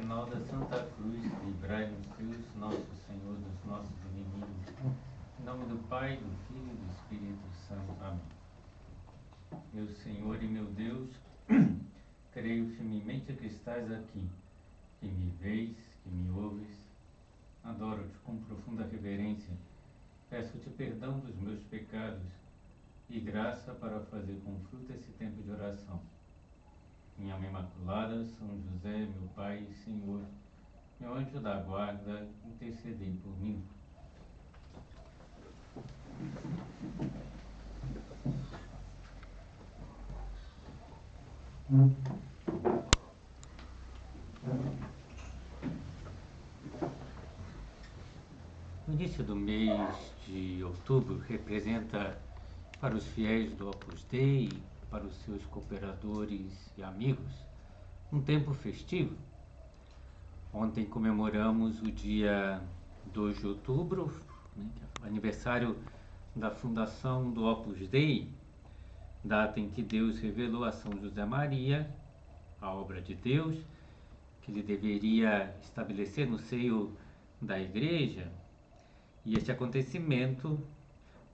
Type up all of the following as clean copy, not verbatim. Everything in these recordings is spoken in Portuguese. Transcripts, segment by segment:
sinal da Santa Cruz, livrai-nos Deus, nosso Senhor, dos nossos inimigos. Em nome do Pai, do Filho e do Espírito Santo. Amém. Meu Senhor e meu Deus, creio firmemente que estás aqui, que me vês, que me ouves. Adoro-te com profunda reverência. Peço-te perdão dos meus pecados e graça para fazer com fruto esse tempo de oração. Minha Mãe Imaculada, São José, meu Pai e Senhor, meu anjo da guarda, intercedei por mim. O início do mês de outubro representa para os fiéis do Opus Dei, para os seus cooperadores e amigos, um tempo festivo. Ontem comemoramos o dia 2 de outubro, que é o aniversário da fundação do Opus Dei, data em que Deus revelou a São José Maria a obra de Deus, que ele deveria estabelecer no seio da Igreja. E este acontecimento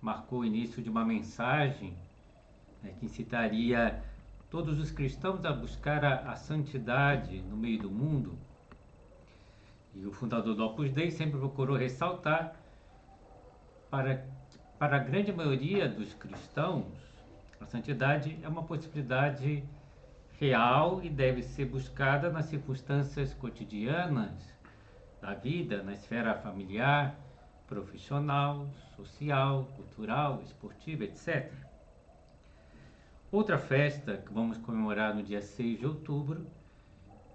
marcou o início de uma mensagem que incitaria todos os cristãos a buscar a santidade no meio do mundo. E o fundador do Opus Dei sempre procurou ressaltar para a grande maioria dos cristãos, a santidade é uma possibilidade real e deve ser buscada nas circunstâncias cotidianas da vida, na esfera familiar, profissional, social, cultural, esportiva, etc. Outra festa que vamos comemorar no dia 6 de outubro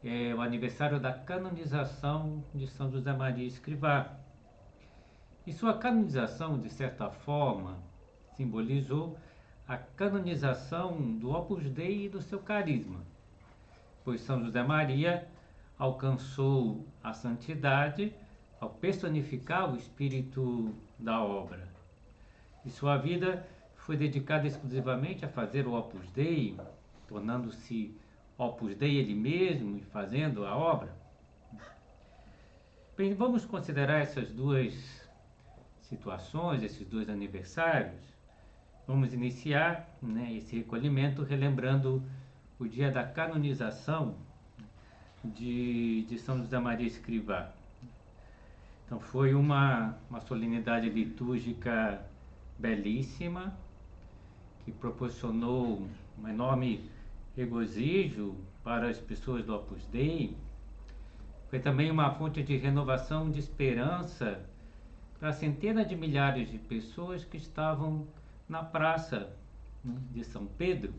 é o aniversário da canonização de São José Maria Escrivá. E sua canonização, de certa forma, simbolizou a canonização do Opus Dei e do seu carisma, pois São José Maria alcançou a santidade ao personificar o espírito da obra. E sua vida foi dedicada exclusivamente a fazer o Opus Dei, tornando-se Opus Dei ele mesmo e fazendo a obra. Bem, vamos considerar essas duas situações, esses dois aniversários. Vamos iniciar esse recolhimento relembrando o dia da canonização de São José Maria Escrivá. Então foi uma solenidade litúrgica belíssima, que proporcionou um enorme regozijo para as pessoas do Opus Dei. Foi também uma fonte de renovação de esperança para centenas de milhares de pessoas que estavam na praça de São Pedro.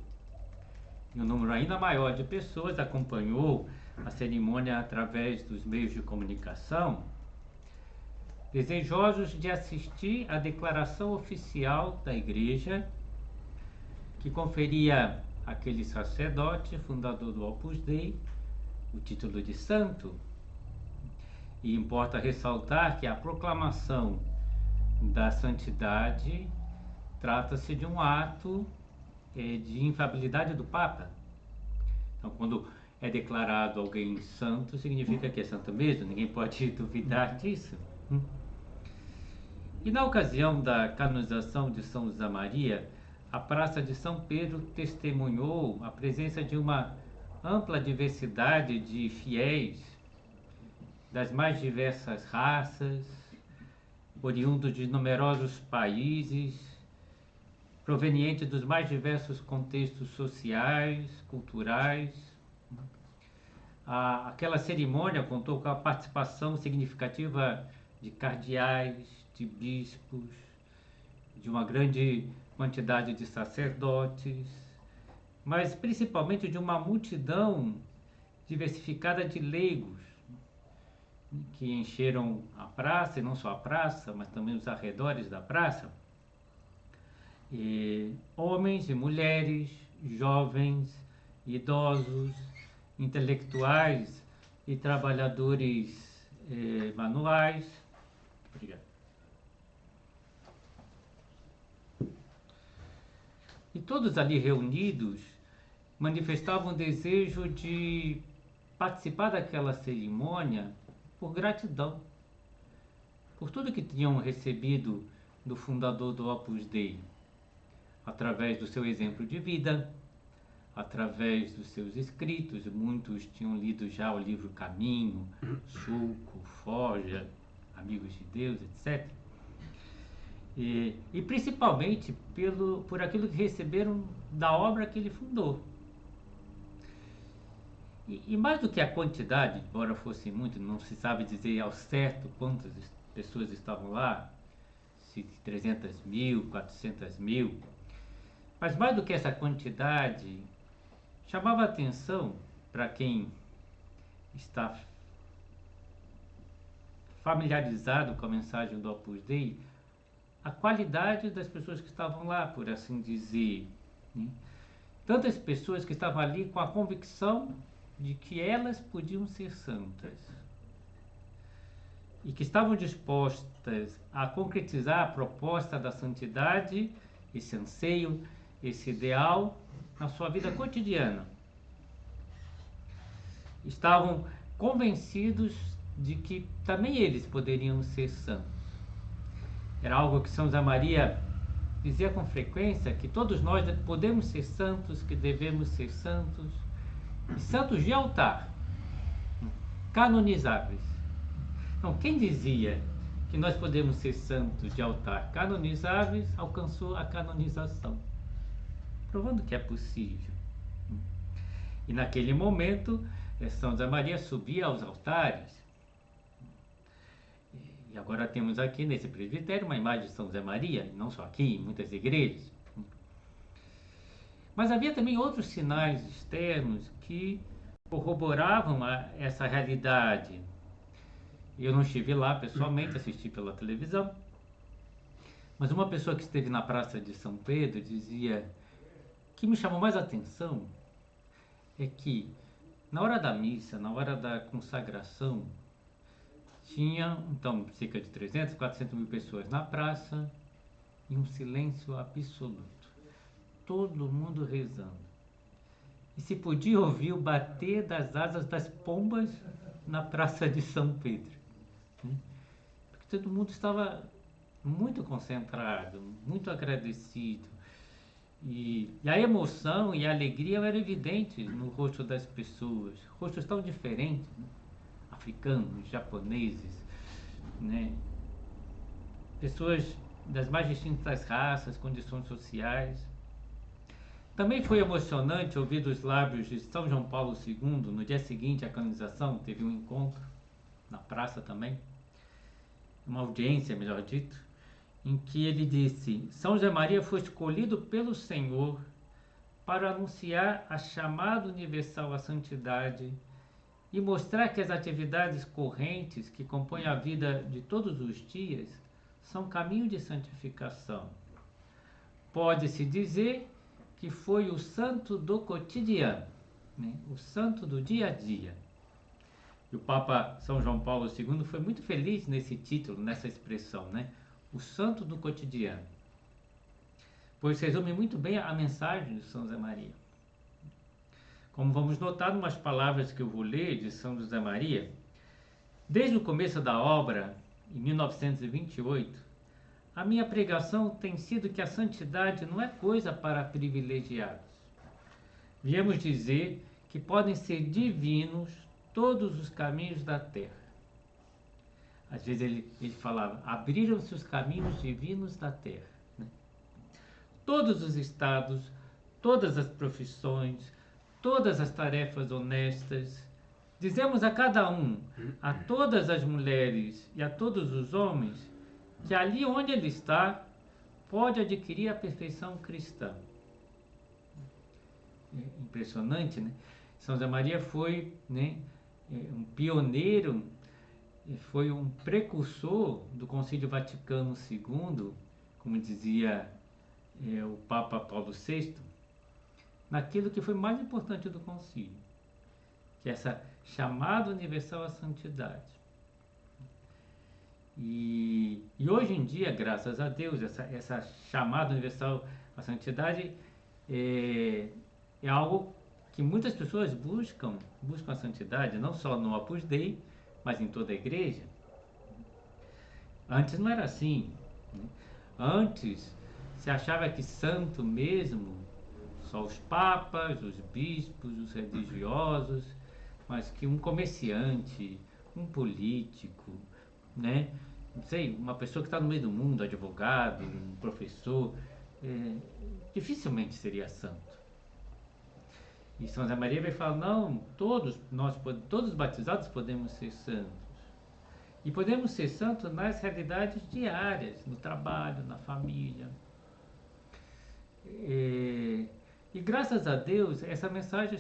E um número ainda maior de pessoas acompanhou a cerimônia através dos meios de comunicação, desejosos de assistir à declaração oficial da Igreja, que conferia àquele sacerdote, fundador do Opus Dei, o título de santo. E importa ressaltar que a proclamação da santidade trata-se de um ato de infalibilidade do Papa. Então, quando é declarado alguém santo, significa que é santo mesmo, ninguém pode duvidar disso. E na ocasião da canonização de São José Maria, a Praça de São Pedro testemunhou a presença de uma ampla diversidade de fiéis das mais diversas raças, oriundos de numerosos países, provenientes dos mais diversos contextos sociais, culturais. Aquela cerimônia contou com a participação significativa de cardeais, de bispos, de uma grande quantidade de sacerdotes, mas principalmente de uma multidão diversificada de leigos, que encheram a praça, e não só a praça, mas também os arredores da praça. E homens e mulheres, jovens, idosos, intelectuais e trabalhadores manuais. Obrigado. E todos ali reunidos manifestavam o desejo de participar daquela cerimônia por gratidão, por tudo que tinham recebido do fundador do Opus Dei, através do seu exemplo de vida, através dos seus escritos. Muitos tinham lido já o livro Caminho, Sulco, Forja, Amigos de Deus, etc. E principalmente por aquilo que receberam da obra que ele fundou. E mais do que a quantidade, embora fosse muito, não se sabe dizer ao certo quantas pessoas estavam lá, se 300 mil, 400 mil, mas mais do que essa quantidade, chamava a atenção para quem está familiarizado com a mensagem do Opus Dei, a qualidade das pessoas que estavam lá, por assim dizer, né? Tantas pessoas que estavam ali com a convicção de que elas podiam ser santas e que estavam dispostas a concretizar a proposta da santidade, esse anseio, esse ideal, na sua vida cotidiana. Estavam convencidos de que também eles poderiam ser santos. Era algo que São José Maria dizia com frequência, que todos nós podemos ser santos, que devemos ser santos, e santos de altar, canonizáveis. Então, quem dizia que nós podemos ser santos de altar canonizáveis, alcançou a canonização, provando que é possível. E naquele momento, São José Maria subia aos altares. E agora temos aqui nesse presbitério uma imagem de São José Maria, não só aqui, em muitas igrejas. Mas havia também outros sinais externos que corroboravam essa realidade. Eu não estive lá pessoalmente, assisti pela televisão, mas uma pessoa que esteve na Praça de São Pedro dizia que me chamou mais a atenção é que na hora da missa, na hora da consagração, tinha então cerca de 300, 400 mil pessoas na praça e um silêncio absoluto. Todo mundo rezando. E se podia ouvir o bater das asas das pombas na Praça de São Pedro. Porque todo mundo estava muito concentrado, muito agradecido. E a emoção e a alegria eram evidentes no rosto das pessoas. Rostos tão diferentes, né? Africanos, japoneses, né? Pessoas das mais distintas raças, condições sociais. Também foi emocionante ouvir dos lábios de São João Paulo II, no dia seguinte à canonização, teve um encontro na praça também, uma audiência, melhor dito, em que ele disse: São José Maria foi escolhido pelo Senhor para anunciar a chamada universal à santidade e mostrar que as atividades correntes que compõem a vida de todos os dias são caminho de santificação. Pode-se dizer que foi o santo do cotidiano, né? O santo do dia a dia. E o Papa São João Paulo II foi muito feliz nesse título, nessa expressão, né? O santo do cotidiano. Pois resume muito bem a mensagem de São José Maria. Como vamos notar numas palavras que eu vou ler de São José Maria, desde o começo da obra, em 1928, a minha pregação tem sido que a santidade não é coisa para privilegiados. Viemos dizer que podem ser divinos todos os caminhos da terra. Às vezes ele falava, abriram-se os caminhos divinos da terra, né? Todos os estados, todas as profissões, todas as tarefas honestas. Dizemos a cada um, a todas as mulheres e a todos os homens, que ali onde ele está, pode adquirir a perfeição cristã. É impressionante, né? São José Maria foi, né, um pioneiro, foi um precursor do Concílio Vaticano II, como dizia o Papa Paulo VI, naquilo que foi mais importante do concílio, que é essa chamada universal à santidade. E hoje em dia, graças a Deus, essa chamada universal à santidade é algo que muitas pessoas buscam a santidade, não só no Opus Dei, mas em toda a igreja. Antes não era assim, né? Antes se achava que santo mesmo só os papas, os bispos, os religiosos, mas que um comerciante, um político, né? Não sei, uma pessoa que está no meio do mundo, advogado, um professor, é, dificilmente seria santo. E São José Maria vai falar, não, todos os batizados podemos ser santos. E podemos ser santos nas realidades diárias, no trabalho, na família. E graças a Deus, essa mensagem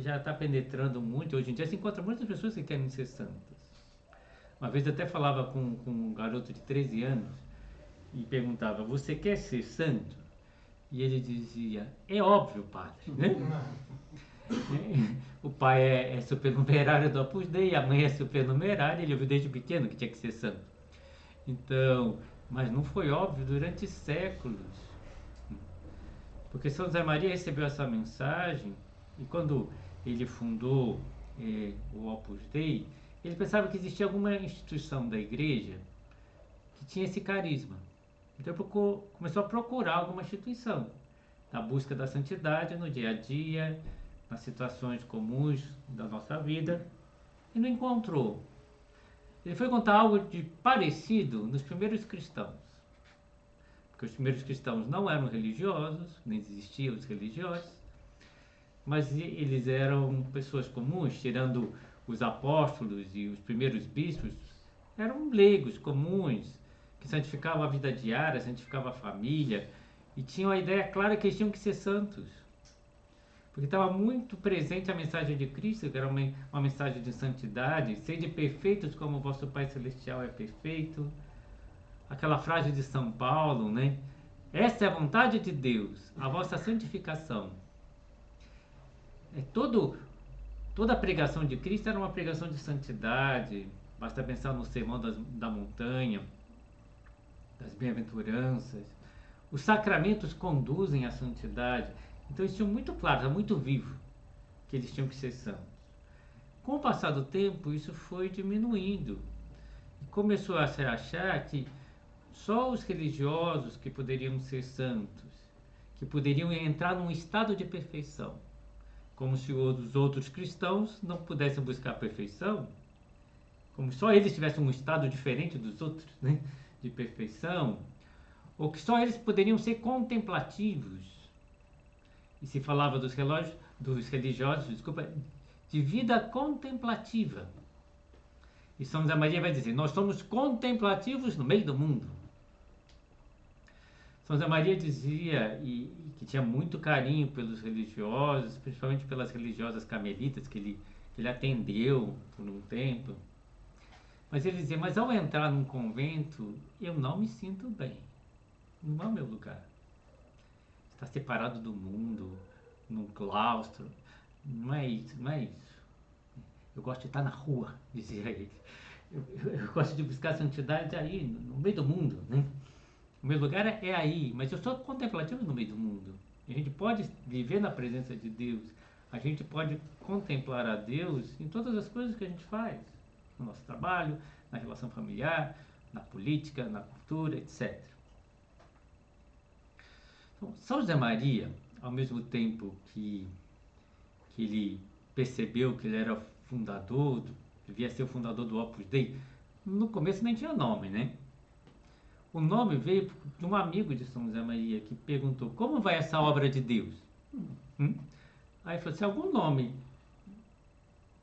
já está penetrando muito. Hoje em dia se encontra muitas pessoas que querem ser santas. Uma vez eu até falava com um garoto de 13 anos e perguntava, você quer ser santo? E ele dizia, é óbvio, padre, né? O pai é supernumerário do Opus Dei, a mãe é supernumerária, ele ouviu desde pequeno que tinha que ser santo. Então, mas não foi óbvio durante séculos. Porque São José Maria recebeu essa mensagem e quando ele fundou o Opus Dei, ele pensava que existia alguma instituição da igreja que tinha esse carisma. Então ele começou a procurar alguma instituição na busca da santidade no dia a dia, nas situações comuns da nossa vida, e não encontrou. Ele foi contar algo de parecido nos primeiros cristãos. Porque os primeiros cristãos não eram religiosos, nem existiam os religiosos, mas eles eram pessoas comuns, tirando os apóstolos e os primeiros bispos, eram leigos comuns, que santificavam a vida diária, santificavam a família, e tinham a ideia clara que eles tinham que ser santos. Porque estava muito presente a mensagem de Cristo, que era uma mensagem de santidade, sede perfeitos como o vosso Pai Celestial é perfeito. Aquela frase de São Paulo, né? Essa é a vontade de Deus, a vossa santificação. Toda a pregação de Cristo era uma pregação de santidade. Basta pensar no sermão da montanha, das bem-aventuranças. Os sacramentos conduzem à santidade. Então isso tinha muito claro, era muito vivo, que eles tinham que ser santos. Com o passar do tempo, isso foi diminuindo. E começou a se achar que só os religiosos que poderiam ser santos, que poderiam entrar num estado de perfeição. Como se os outros cristãos não pudessem buscar a perfeição, como só eles tivessem um estado diferente dos outros, né, de perfeição, ou que só eles poderiam ser contemplativos. E se falava dos religiosos, de vida contemplativa. E São José Maria vai dizer, nós somos contemplativos no meio do mundo. São José Maria dizia que tinha muito carinho pelos religiosos, principalmente pelas religiosas carmelitas que ele atendeu por um tempo. Mas ele dizia, mas ao entrar num convento, eu não me sinto bem. Não é o meu lugar. Está separado do mundo, num claustro. Não é isso, não é isso. Eu gosto de estar na rua, dizia ele. Eu gosto de buscar santidade aí, no meio do mundo, né? O meu lugar é aí, mas eu sou contemplativo no meio do mundo. A gente pode viver na presença de Deus. A gente pode contemplar a Deus em todas as coisas que a gente faz. No nosso trabalho, na relação familiar, na política, na cultura, etc. Então, São José Maria, ao mesmo tempo que ele percebeu que ele era fundador, devia ser o fundador do Opus Dei, no começo nem tinha nome, né? O nome veio de um amigo de São José Maria que perguntou, como vai essa obra de Deus? Aí falou, se algum nome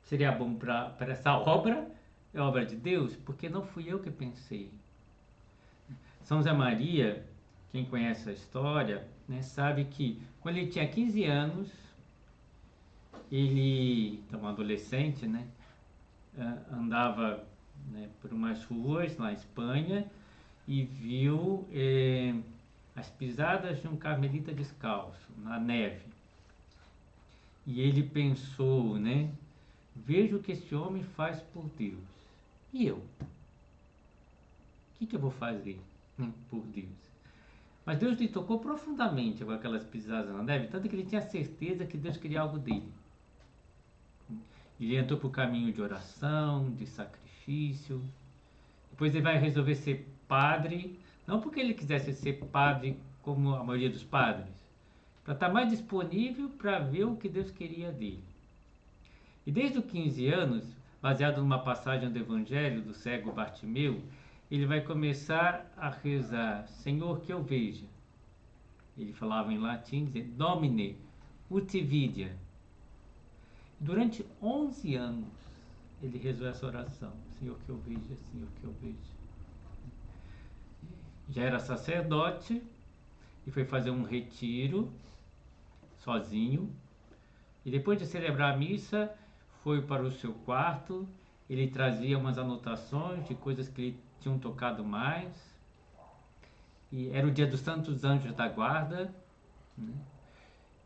seria bom para essa obra, é obra de Deus, porque não fui eu que pensei. São José Maria, quem conhece a história, né, sabe que quando ele tinha 15 anos, ele, então adolescente, né, andava, né, por umas ruas na Espanha e viu as pisadas de um carmelita descalço na neve. E ele pensou, né, veja o que esse homem faz por Deus. E eu? O que eu vou fazer, né, por Deus? Mas Deus lhe tocou profundamente com aquelas pisadas na neve, tanto que ele tinha certeza que Deus queria algo dele. Ele entrou para o caminho de oração, de sacrifício. Depois ele vai resolver ser padre, não porque ele quisesse ser padre como a maioria dos padres, para estar mais disponível para ver o que Deus queria dele. E desde os 15 anos, baseado numa passagem do Evangelho do cego Bartimeu, ele vai começar a rezar: Senhor, que eu veja. Ele falava em latim, dizendo: Domine, ut vidia. Durante 11 anos, ele rezou essa oração: Senhor, que eu veja, Senhor, que eu veja. Já era sacerdote e foi fazer um retiro sozinho. E depois de celebrar a missa, foi para o seu quarto. Ele trazia umas anotações de coisas que lhe tinham tocado mais. E era o dia dos Santos Anjos da Guarda, né?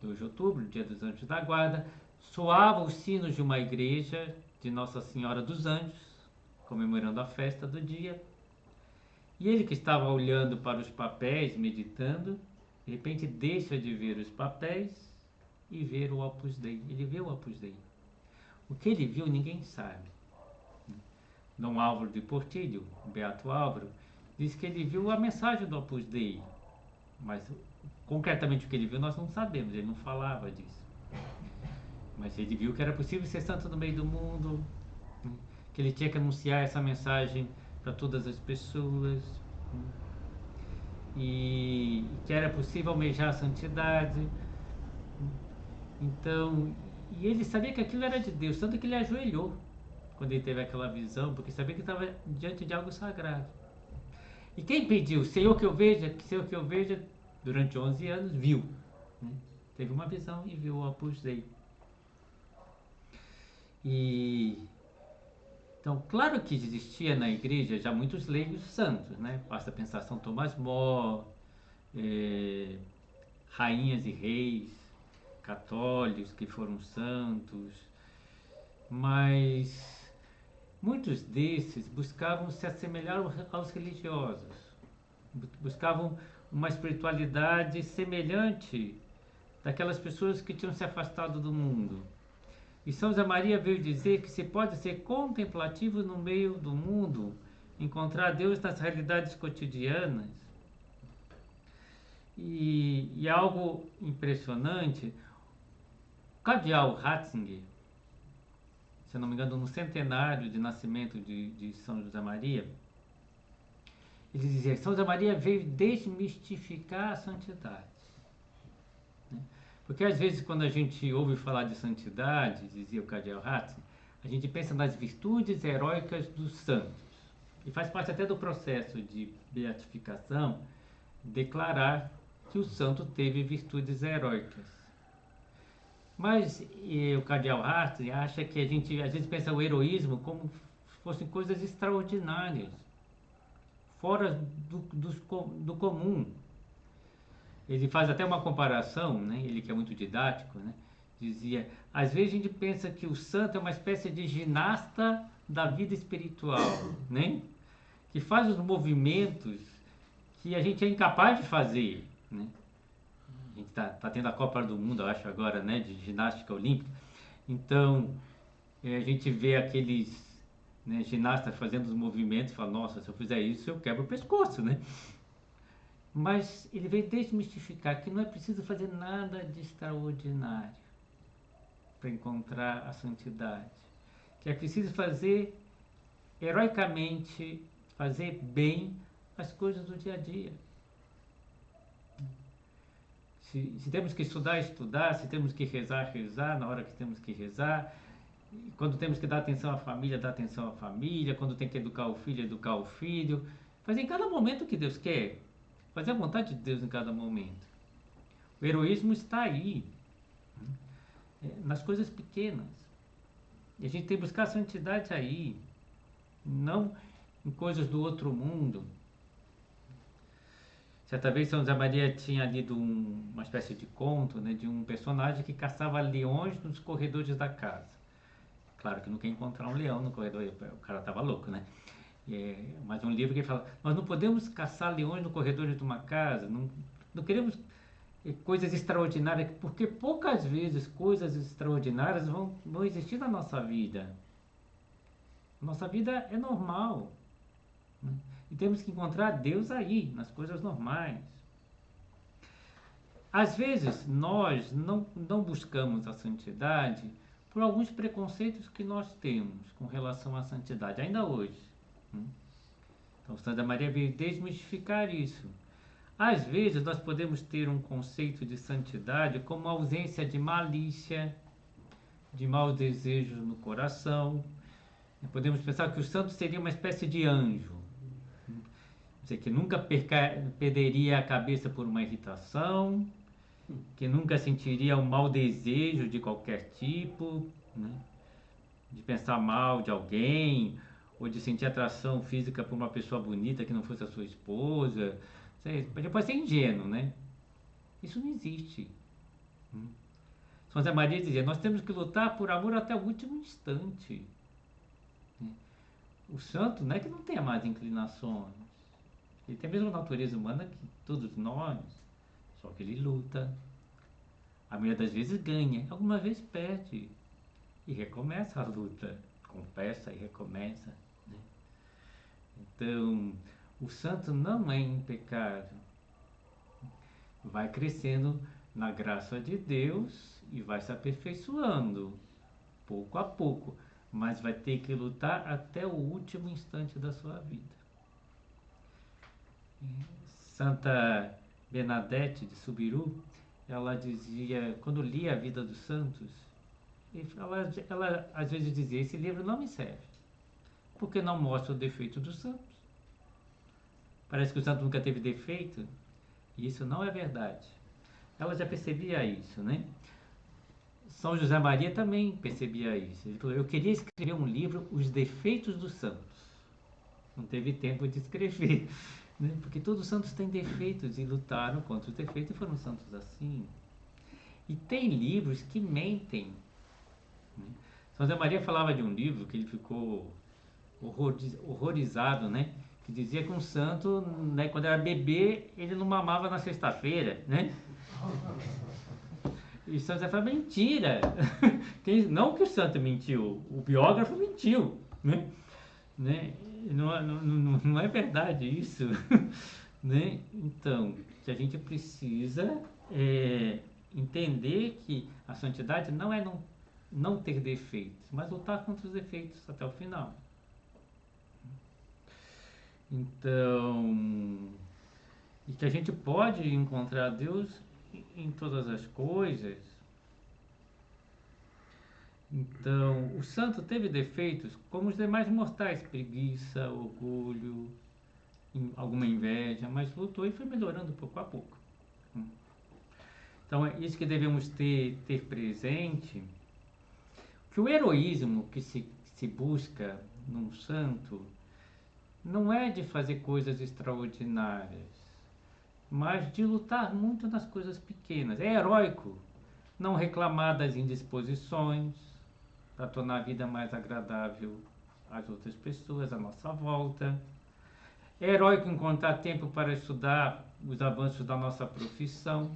2 de outubro, dia dos Anjos da Guarda. Soavam os sinos de uma igreja de Nossa Senhora dos Anjos, comemorando a festa do dia. E ele, que estava olhando para os papéis, meditando, de repente deixa de ver os papéis e vê o Opus Dei. Ele vê o Opus Dei. O que ele viu ninguém sabe. Dom Álvaro de Portillo, o Beato Álvaro, diz que ele viu a mensagem do Opus Dei, mas concretamente o que ele viu nós não sabemos, ele não falava disso. Mas ele viu que era possível ser santo no meio do mundo, né? Que ele tinha que anunciar essa mensagem para todas as pessoas, né? E que era possível almejar a santidade. Então, e ele sabia que aquilo era de Deus, tanto que ele ajoelhou quando ele teve aquela visão, porque sabia que estava diante de algo sagrado. E quem pediu, Senhor, que eu veja, Senhor, que eu veja, durante 11 anos, viu, né? Teve uma visão e viu o Opus Dei. E então, claro que existia na igreja já muitos leigos santos, né? Basta pensar São Tomás More, rainhas e reis católicos que foram santos, mas muitos desses buscavam se assemelhar aos religiosos, buscavam uma espiritualidade semelhante daquelas pessoas que tinham se afastado do mundo. E São José Maria veio dizer que se pode ser contemplativo no meio do mundo, encontrar Deus nas realidades cotidianas. E algo impressionante, o cardeal Ratzinger, se não me engano, no centenário de nascimento de São José Maria, ele dizia que São José Maria veio desmistificar a santidade. Porque às vezes quando a gente ouve falar de santidade, dizia o cardeal Ratzinger, a gente pensa nas virtudes heróicas dos santos. E faz parte até do processo de beatificação declarar que o santo teve virtudes heróicas. Mas o cardeal Ratzinger acha que a gente às vezes pensa o heroísmo como se fossem coisas extraordinárias, fora do comum. Ele faz até uma comparação, né? Ele que é muito didático, né? Dizia, às vezes a gente pensa que o santo é uma espécie de ginasta da vida espiritual, né? Que faz os movimentos que a gente é incapaz de fazer, né? A gente tá tendo a Copa do Mundo, eu acho agora, né? De ginástica olímpica. Então, a gente vê aqueles, né, ginastas fazendo os movimentos e fala, nossa, se eu fizer isso eu quebro o pescoço, né? Mas ele veio desmistificar que não é preciso fazer nada de extraordinário para encontrar a santidade. Que é preciso fazer heroicamente, fazer bem as coisas do dia a dia. Se temos que estudar, estudar, se temos que rezar, rezar na hora que temos que rezar. Quando temos que dar atenção à família, dar atenção à família. Quando tem que educar o filho, educar o filho. Fazer em cada momento o que Deus quer. Fazer a vontade de Deus em cada momento. O heroísmo está aí, nas coisas pequenas. E a gente tem que buscar a santidade aí, não em coisas do outro mundo. Certa vez São José Maria tinha lido uma espécie de conto, né, de um personagem que caçava leões nos corredores da casa. Claro que não quer encontrar um leão no corredor, o cara estava louco, né? Mas um livro que fala, nós não podemos caçar leões no corredor de uma casa, não queremos coisas extraordinárias, porque poucas vezes coisas extraordinárias vão existir na nossa vida. Nossa vida é normal, né? E temos que encontrar Deus aí, nas coisas normais. Às vezes nós não buscamos a santidade por alguns preconceitos que nós temos com relação à santidade, ainda hoje, né? Então, Santa Maria veio desmistificar isso. Às vezes nós podemos ter um conceito de santidade como ausência de malícia, de maus desejos no coração. Podemos pensar que o santo seria uma espécie de anjo, dizer, que nunca perderia a cabeça por uma irritação, que nunca sentiria um mau desejo de qualquer tipo, né? De pensar mal de alguém, ou de sentir atração física por uma pessoa bonita que não fosse a sua esposa. Pode ser ingênuo, né? Isso não existe. São José Maria dizia, nós temos que lutar por amor até o último instante. O santo não é que não tenha mais inclinações. Ele tem a mesma natureza humana que todos nós, só que ele luta. A maioria das vezes ganha, algumas vezes perde. E recomeça a luta. Confessa e recomeça, né? Então, o santo não é impecável. Vai crescendo na graça de Deus e vai se aperfeiçoando, pouco a pouco. Mas vai ter que lutar até o último instante da sua vida. Santa Bernadette de Subiru, ela dizia, quando lia a vida dos santos, ela às vezes dizia, esse livro não me serve, porque não mostra o defeito dos santos. Parece que o santo nunca teve defeito, e isso não é verdade. Ela já percebia isso, né? São José Maria também percebia isso. Ele falou, eu queria escrever um livro, Os Defeitos dos Santos. Não teve tempo de escrever, né? Porque todos os santos têm defeitos e lutaram contra os defeitos e foram santos assim. E tem livros que mentem, né? São José Maria falava de um livro que ele ficou horrorizado, né? Que dizia que um santo, né, quando era bebê, ele não mamava na sexta-feira, né? E São José falou, mentira! Não que o santo mentiu, o biógrafo mentiu, né? Não é verdade isso, né? Então, a gente precisa entender que a santidade não é não ter defeitos, mas lutar contra os defeitos até o final. Então, e que a gente pode encontrar Deus em todas as coisas. Então, o santo teve defeitos como os demais mortais, preguiça, orgulho, alguma inveja, mas lutou e foi melhorando pouco a pouco. Então, é isso que devemos ter presente, que o heroísmo que se busca num santo não é de fazer coisas extraordinárias, mas de lutar muito nas coisas pequenas. É heróico não reclamar das indisposições, para tornar a vida mais agradável às outras pessoas à nossa volta. É heróico encontrar tempo para estudar os avanços da nossa profissão,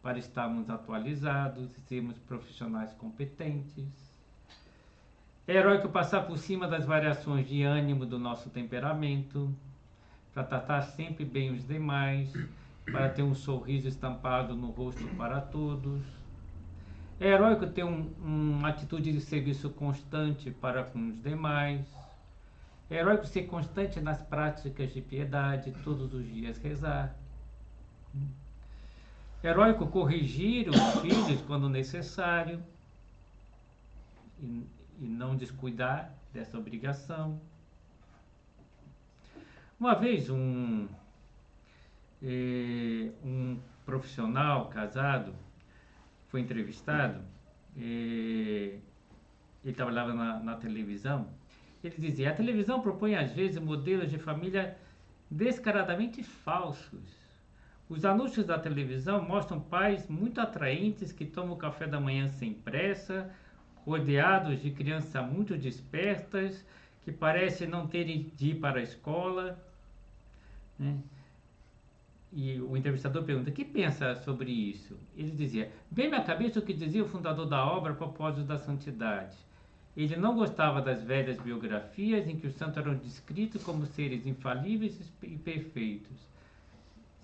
para estarmos atualizados e sermos profissionais competentes. É heróico passar por cima das variações de ânimo do nosso temperamento, para tratar sempre bem os demais, para ter um sorriso estampado no rosto para todos. É heróico ter uma atitude de serviço constante para com os demais. É heróico ser constante nas práticas de piedade, todos os dias rezar. É heróico corrigir os filhos quando necessário e não descuidar dessa obrigação. Uma vez um profissional casado foi entrevistado, ele trabalhava na televisão. Ele dizia, a televisão propõe às vezes modelos de família descaradamente falsos. Os anúncios da televisão mostram pais muito atraentes que tomam o café da manhã sem pressa, rodeados de crianças muito despertas, que parecem não terem de ir para a escola, né? E o entrevistador pergunta: que pensa sobre isso? Ele dizia: bem na cabeça o que dizia o fundador da obra a propósito da santidade. Ele não gostava das velhas biografias em que os santos eram descritos como seres infalíveis e perfeitos.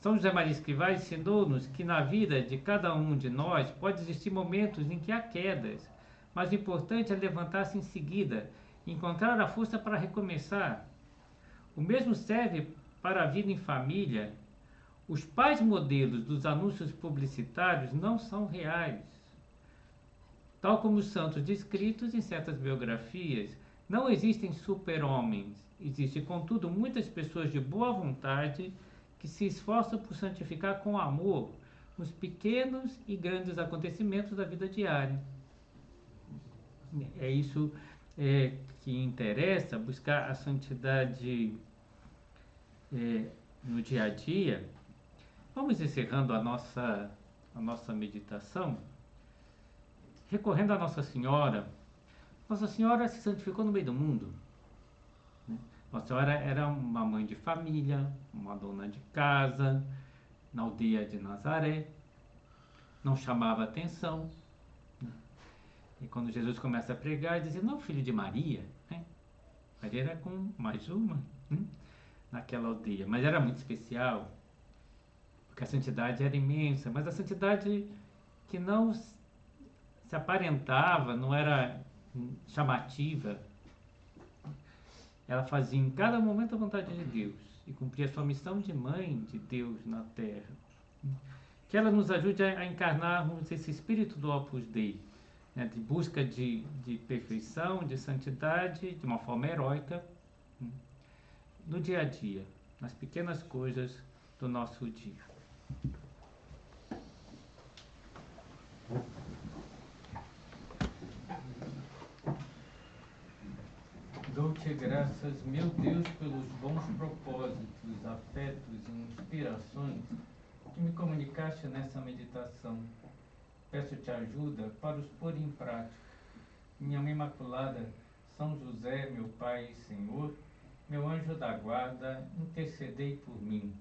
São José Maria Escrivá ensinou-nos que na vida de cada um de nós pode existir momentos em que há quedas, mas o importante é levantar-se em seguida, encontrar a força para recomeçar. O mesmo serve para a vida em família. Os pais modelos dos anúncios publicitários não são reais. Tal como os santos descritos em certas biografias, não existem super-homens. Existem, contudo, muitas pessoas de boa vontade que se esforçam por santificar com amor os pequenos e grandes acontecimentos da vida diária. É isso que interessa, buscar a santidade no dia a dia. Vamos encerrando a nossa meditação, recorrendo a Nossa Senhora. Nossa Senhora se santificou no meio do mundo. Né? Nossa Senhora era uma mãe de família, uma dona de casa, na aldeia de Nazaré, não chamava atenção. Né? E quando Jesus começa a pregar, ele dizia: não, filho de Maria. Né? Maria era com mais uma, né? Naquela aldeia, mas era muito especial, porque a santidade era imensa, mas a santidade que não se aparentava, não era chamativa. Ela fazia em cada momento a vontade de Deus e cumpria a sua missão de mãe de Deus na terra. Que ela nos ajude a encarnarmos esse espírito do Opus Dei, né, de busca de perfeição, de santidade, de uma forma heróica, no dia a dia, nas pequenas coisas do nosso dia. Dou-te graças, meu Deus, pelos bons propósitos, afetos e inspirações que me comunicaste nessa meditação. Peço-te ajuda para os pôr em prática. Minha Mãe Imaculada, São José, meu Pai e Senhor, meu anjo da guarda, intercedei por mim.